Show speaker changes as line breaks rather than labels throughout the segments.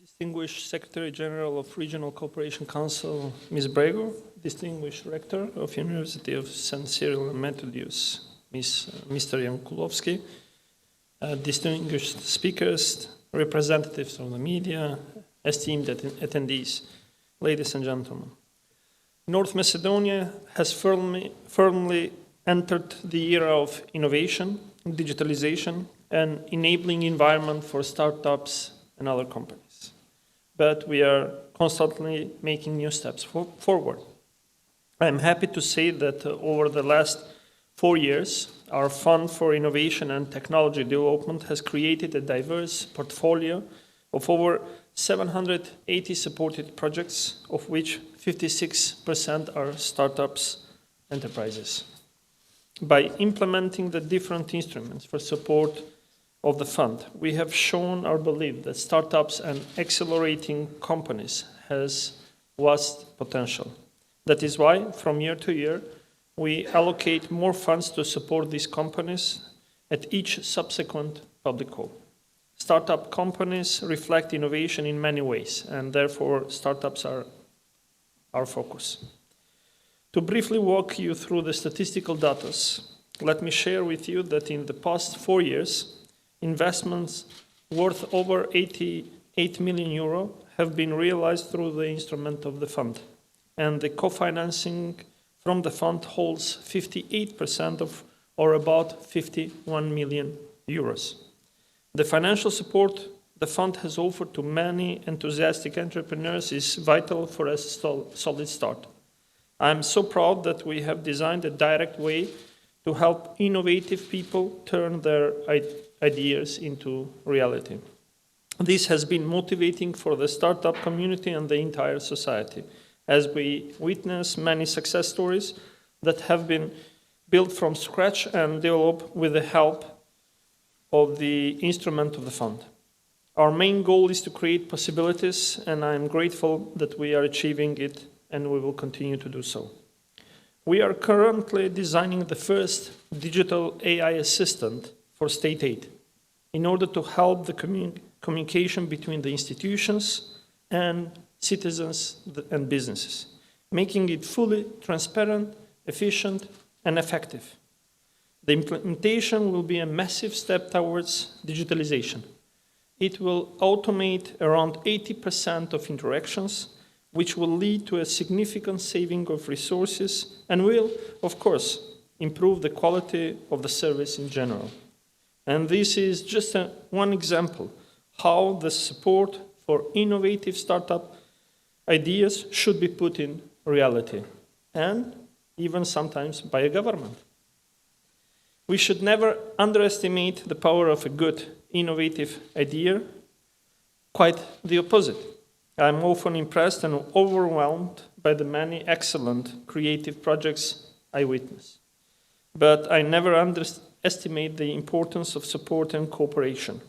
Distinguished Secretary General of Regional Cooperation Council, Ms. Brego, Distinguished Rector of University of St. Cyril and Methodius, Mr. Jankulovsky, distinguished speakers, representatives of the media, esteemed attendees, ladies and gentlemen. North Macedonia has firmly entered the era of innovation, digitalization, and enabling environment for startups and other companies. But we are constantly making new steps forward. I'm happy to say that over the last 4 years, our Fund for Innovation and Technology Development has created a diverse portfolio of over 780 supported projects, of which 56% are startups enterprises. By implementing the different instruments for support of the fund, we have shown our belief that startups and accelerating companies has vast potential. That is why, from year to year, we allocate more funds to support these companies at each subsequent public call. Startup companies reflect innovation in many ways, and therefore startups are our focus. To briefly walk you through the statistical data, let me share with you that in the past 4 years, investments worth over 88 million euro have been realized through the instrument of the fund, and the co-financing from the fund holds 58% of, or about 51 million euros. The financial support the fund has offered to many enthusiastic entrepreneurs is vital for a solid start. I'm so proud that we have designed a direct way to help innovative people turn their ideas into reality. This has been motivating for the startup community and the entire society, as we witness many success stories that have been built from scratch and developed with the help of the instrument of the fund. Our main goal is to create possibilities, and I'm grateful that we are achieving it, and we will continue to do so. We are currently designing the first digital AI assistant for state aid in order to help the communication between the institutions and citizens and businesses, making it fully transparent, efficient, and effective. The implementation will be a massive step towards digitalization. It will automate around 80% of interactions, which will lead to a significant saving of resources and will, of course, improve the quality of the service in general. And this is just one example how the support for innovative startup ideas should be put in reality, and even sometimes by a government. We should never underestimate the power of a good, innovative idea. Quite the opposite. I'm often impressed and overwhelmed by the many excellent creative projects I witness. But I never underestimate the importance of support and cooperation.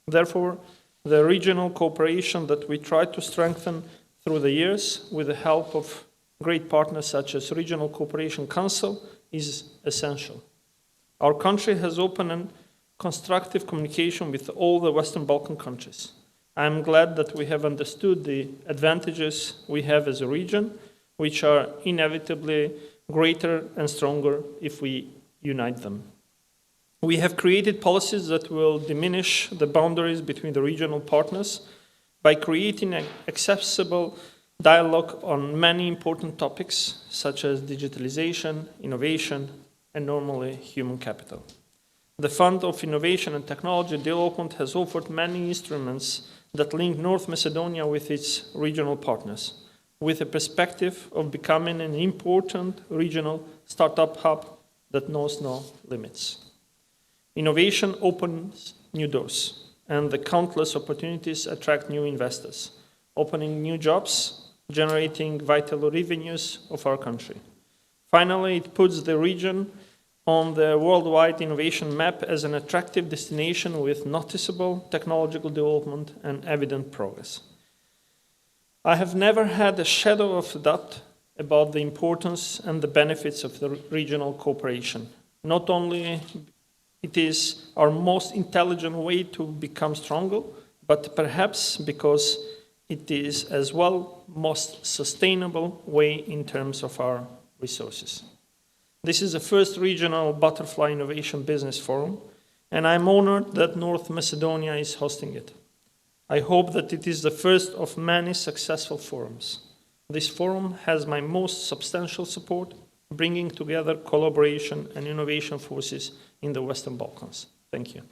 Therefore, the regional cooperation that we try to strengthen through the years with the help of great partners such as Regional Cooperation Council is essential. Our country has open and constructive communication with all the Western Balkan countries. I'm glad that we have understood the advantages we have as a region, which are inevitably greater and stronger if we unite them. We have created policies that will diminish the boundaries between the regional partners by creating an accessible dialogue on many important topics, such as digitalization, innovation, and normally human capital. The Fund of Innovation and Technology Development has offered many instruments that link North Macedonia with its regional partners, with a perspective of becoming an important regional startup hub that knows no limits. Innovation opens new doors, and the countless opportunities attract new investors, opening new jobs, generating vital revenues of our country. Finally, it puts the region on the worldwide innovation map as an attractive destination with noticeable technological development and evident progress. I have never had a shadow of doubt about the importance and the benefits of the regional cooperation. Not only it is our most intelligent way to become stronger, but perhaps because it is as well most sustainable way in terms of our resources. This is the first regional Butterfly Innovation Business Forum, and I'm honored that North Macedonia is hosting it. I hope that it is the first of many successful forums. This forum has my most substantial support, bringing together collaboration and innovation forces in the Western Balkans. Thank you.